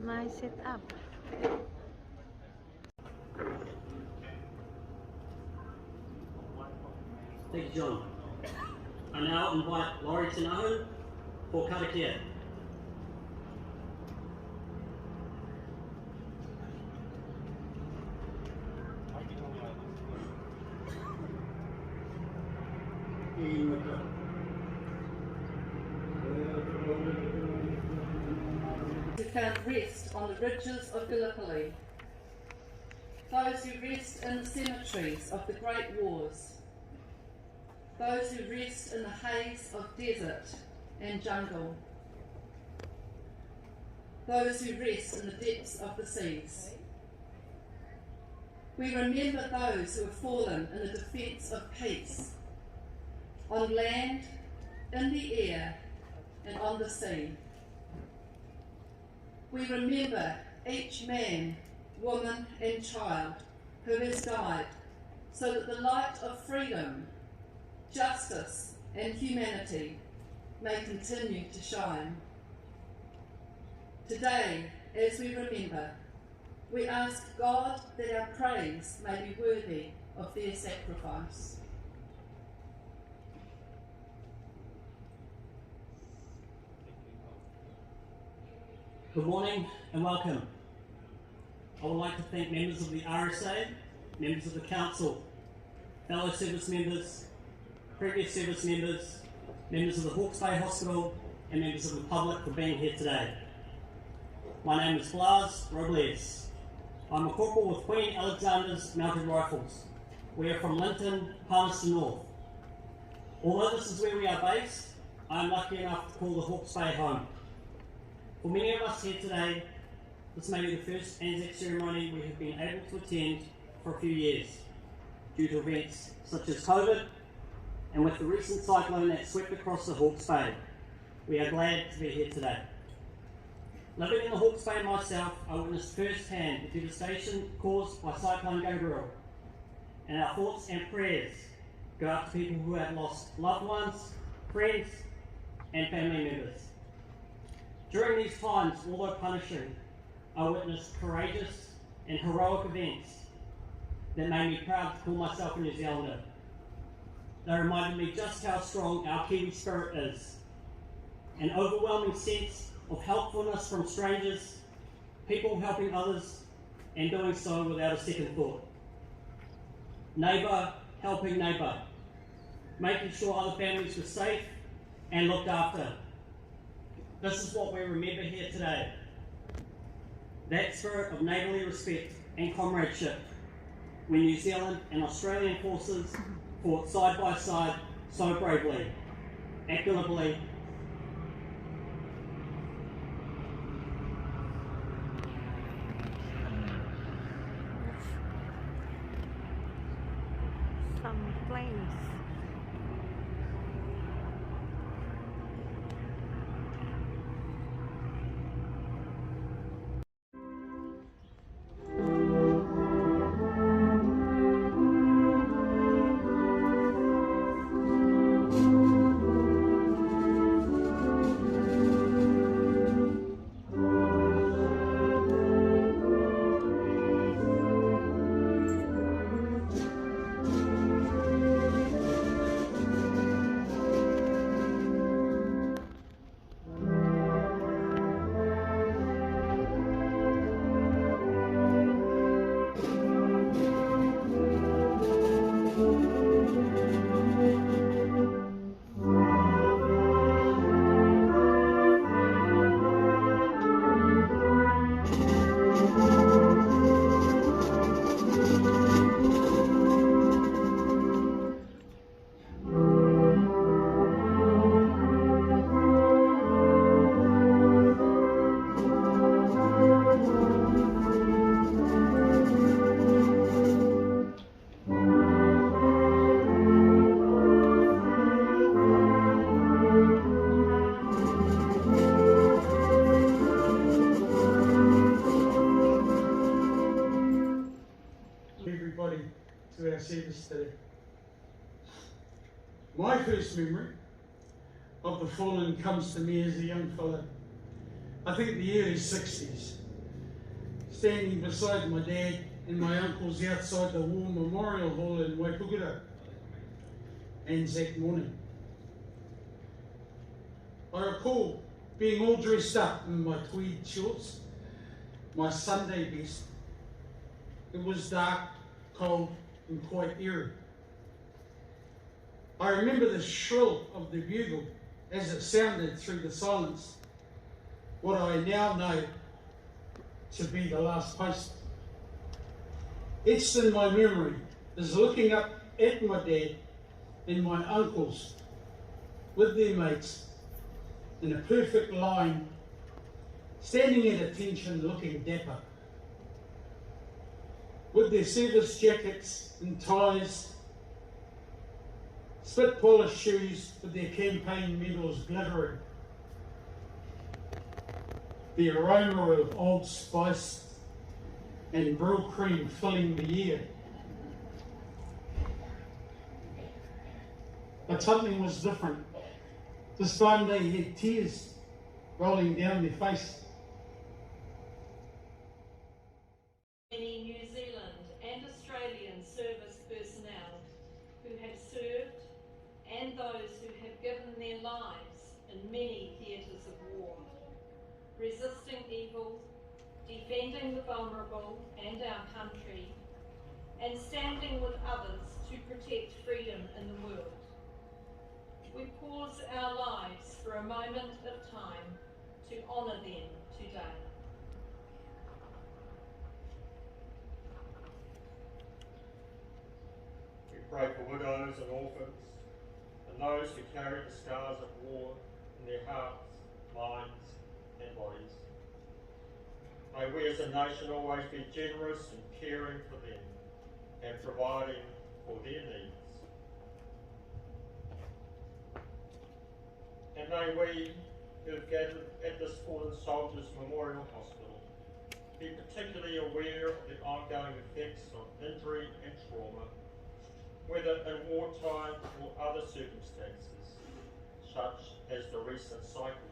Nice setup. Thank you, John. I now invite Laurie Tanahu for karakia. Who found rest on the ridges of Gallipoli, those who rest in the cemeteries of the great wars, those who rest in the haze of desert and jungle, those who rest in the depths of the seas. We remember those who have fallen in the defence of peace, on land, in the air, and on the sea. We remember each man, woman and child who has died so that the light of freedom, justice and humanity may continue to shine. Today, as we remember, we ask God that our praise may be worthy of their sacrifice. Good morning and welcome. I would like to thank members of the RSA, members of the Council, fellow service members, previous service members, members of the Hawke's Bay Hospital and members of the public for being here today. My name is Blas Robles. I'm a corporal with Queen Alexander's Mounted Rifles. We are from Linton, Palmerston North. Although this is where we are based, I am lucky enough to call the Hawke's Bay home. For many of us here today, this may be the first Anzac ceremony we have been able to attend for a few years, due to events such as COVID, and with the recent cyclone that swept across the Hawke's Bay. We are glad to be here today. Living in the Hawke's Bay myself, I witnessed firsthand the devastation caused by Cyclone Gabriel, and our thoughts and prayers go out to people who have lost loved ones, friends, and family members. During these times, although punishing, I witnessed courageous and heroic events that made me proud to call myself a New Zealander. They reminded me just how strong our Kiwi spirit is. An overwhelming sense of helpfulness from strangers, people helping others, and doing so without a second thought. Neighbour helping neighbour, making sure other families were safe and looked after. This is what we remember here today. That spirit of neighbourly respect and comradeship when New Zealand and Australian forces fought side by side so bravely at Gallipoli. Some planes. everybody to our service today. My first memory of the fallen comes to me as a young fellow, I think the early 60s, standing beside my dad and my uncles outside the War Memorial Hall in Waipukura, Anzac morning. I recall being all dressed up in my tweed shorts, my Sunday best. It was dark, cold, and quite eerie. I remember the shrill of the bugle as it sounded through the silence, what I now know to be the last post. Etched in my memory is looking up at my dad and my uncles with their mates in a perfect line, standing at attention looking dapper, with their service jackets and ties, spit polished shoes with their campaign medals glittering, the aroma of Old Spice and Brill cream filling the air. But something was different. This time they had tears rolling down their face. Many New Zealand and Australian service personnel who have served and those who have given their lives in many theatres of war, resisting evil, defending the vulnerable and our country, and standing with others to protect freedom in the world. We pause our lives for a moment of time to honour them today. We pray for widows and orphans and those who carry the scars of war in their hearts, minds and bodies. May we as a nation always be generous and caring for them and providing for their needs. And may we who have gathered at this Fallen Soldiers Memorial Hospital be particularly aware of the ongoing effects of injury and trauma, whether in wartime or other circumstances, such as the recent cyclone